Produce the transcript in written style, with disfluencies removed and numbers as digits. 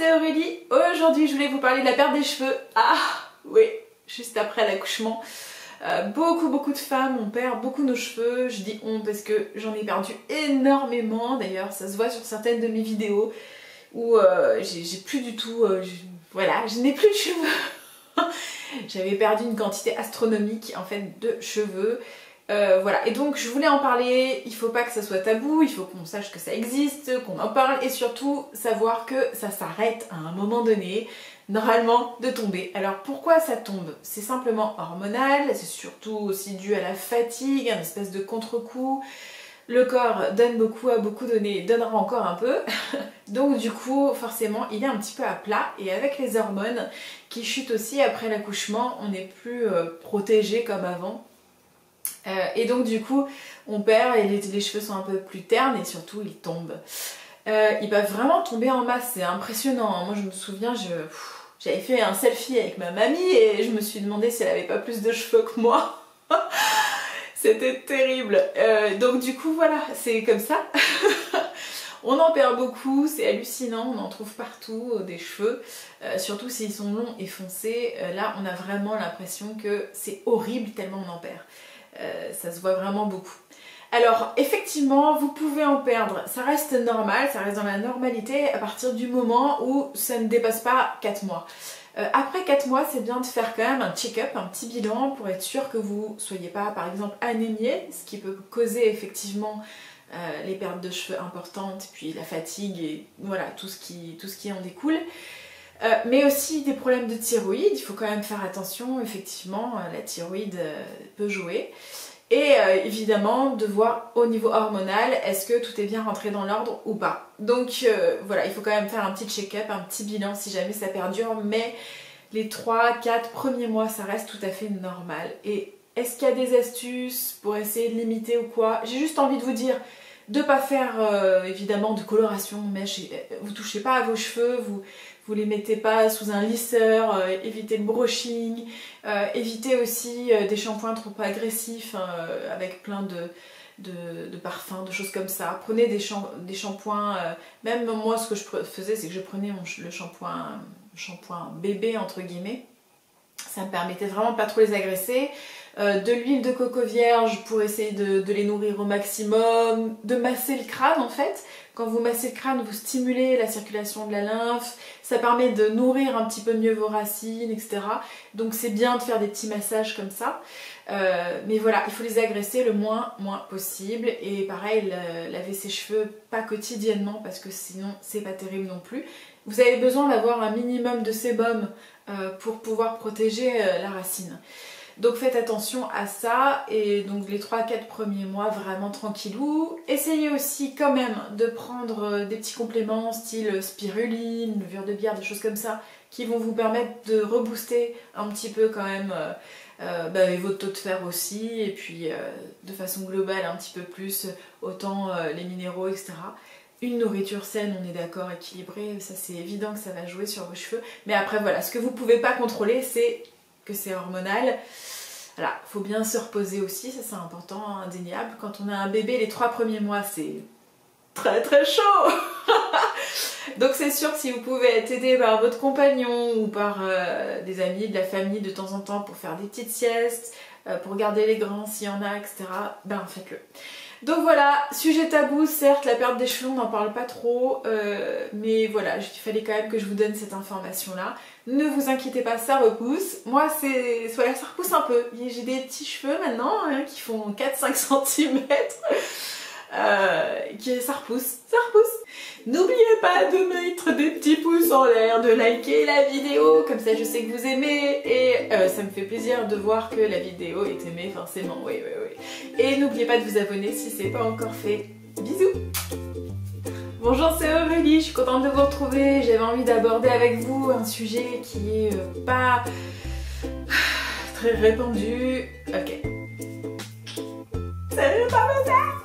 c'est Aurélie. Aujourd'hui je voulais vous parler de la perte des cheveux. Ah oui, juste après l'accouchement. Beaucoup de femmes, on perd beaucoup nos cheveux. Je dis on parce que j'en ai perdu énormément. D'ailleurs ça se voit sur certaines de mes vidéos où j'ai plus du tout... voilà, je n'ai plus de cheveux. J'avais perdu une quantité astronomique en fait de cheveux. Voilà, et donc je voulais en parler, il faut pas que ça soit tabou, il faut qu'on sache que ça existe, qu'on en parle et surtout savoir que ça s'arrête à un moment donné, normalement, de tomber. Alors pourquoi ça tombe? C'est simplement hormonal, c'est surtout aussi dû à la fatigue, un espèce de contre-coup. Le corps donne beaucoup, a beaucoup donné, donnera encore un peu. Donc du coup, forcément, il est un petit peu à plat. Et avec les hormones qui chutent aussi après l'accouchement, on n'est plus protégé comme avant. Et donc du coup on perd et les cheveux sont un peu plus ternes et surtout ils tombent. Ils peuvent vraiment tomber en masse, c'est impressionnant. Moi je me souviens, j'avais fait un selfie avec ma mamie et je me suis demandé si elle avait pas plus de cheveux que moi. C'était terrible. Donc du coup voilà, c'est comme ça. On en perd beaucoup, c'est hallucinant, on en trouve partout des cheveux, surtout s'ils sont longs et foncés. Là on a vraiment l'impression que c'est horrible tellement on en perd. Ça se voit vraiment beaucoup. Alors effectivement vous pouvez en perdre, ça reste normal, ça reste dans la normalité à partir du moment où ça ne dépasse pas 4 mois. Après 4 mois c'est bien de faire quand même un check-up, un petit bilan pour être sûr que vous ne soyez pas par exemple anémié, ce qui peut causer effectivement les pertes de cheveux importantes, puis la fatigue et voilà tout ce qui en découle. Mais aussi des problèmes de thyroïde, il faut quand même faire attention, effectivement, la thyroïde peut jouer. Et évidemment, de voir au niveau hormonal, est-ce que tout est bien rentré dans l'ordre ou pas. Donc voilà, il faut quand même faire un petit check-up, un petit bilan si jamais ça perdure, mais les 3-4 premiers mois, ça reste tout à fait normal. Et est-ce qu'il y a des astuces pour essayer de limiter ou quoi? J'ai juste envie de vous dire de ne pas faire évidemment de coloration, mèche, vous touchez pas à vos cheveux, vous les mettez pas sous un lisseur, évitez le brushing, évitez aussi des shampoings trop agressifs avec plein de parfums, de choses comme ça. Prenez des shampoings, même moi ce que je faisais c'est que je prenais le shampoing bébé entre guillemets, ça me permettait vraiment pas trop les agresser. De l'huile de coco vierge pour essayer de les nourrir au maximum, de masser le crâne en fait. Quand vous massez le crâne, vous stimulez la circulation de la lymphe, ça permet de nourrir un petit peu mieux vos racines, etc. Donc c'est bien de faire des petits massages comme ça. Mais voilà, il faut les agresser le moins possible. Et pareil, laver ses cheveux pas quotidiennement parce que sinon c'est pas terrible non plus. Vous avez besoin d'avoir un minimum de sébum pour pouvoir protéger la racine. Donc faites attention à ça et donc les 3-4 premiers mois vraiment tranquillou. Essayez aussi quand même de prendre des petits compléments style spiruline, levure de bière, des choses comme ça qui vont vous permettre de rebooster un petit peu quand même votre taux de fer aussi et puis de façon globale un petit peu plus autant les minéraux etc. Une nourriture saine, on est d'accord, équilibrée, ça c'est évident que ça va jouer sur vos cheveux. Mais après voilà, ce que vous pouvez pas contrôler c'est que c'est hormonal. Voilà, faut bien se reposer aussi, ça c'est important, indéniable. Quand on a un bébé, les 3 premiers mois, c'est très chaud. Donc c'est sûr que si vous pouvez être aidé par votre compagnon ou par des amis, de la famille de temps en temps pour faire des petites siestes, pour garder les grands s'il y en a, etc., ben faites-le. Donc voilà, sujet tabou, certes, la perte des cheveux, on n'en parle pas trop, mais voilà, il fallait quand même que je vous donne cette information-là. Ne vous inquiétez pas, ça repousse. Moi, voilà, ça repousse un peu. J'ai des petits cheveux maintenant hein, qui font 4-5 cm. Ça repousse. N'oubliez pas de mettre des petits pouces en l'air, de liker la vidéo, comme ça je sais que vous aimez et ça me fait plaisir de voir que la vidéo est aimée forcément, oui. Et n'oubliez pas de vous abonner si c'est pas encore fait. Bisous. Bonjour, c'est Aurélie, je suis contente de vous retrouver. J'avais envie d'aborder avec vous un sujet qui est pas très répandu. Ok. C'est pas ça.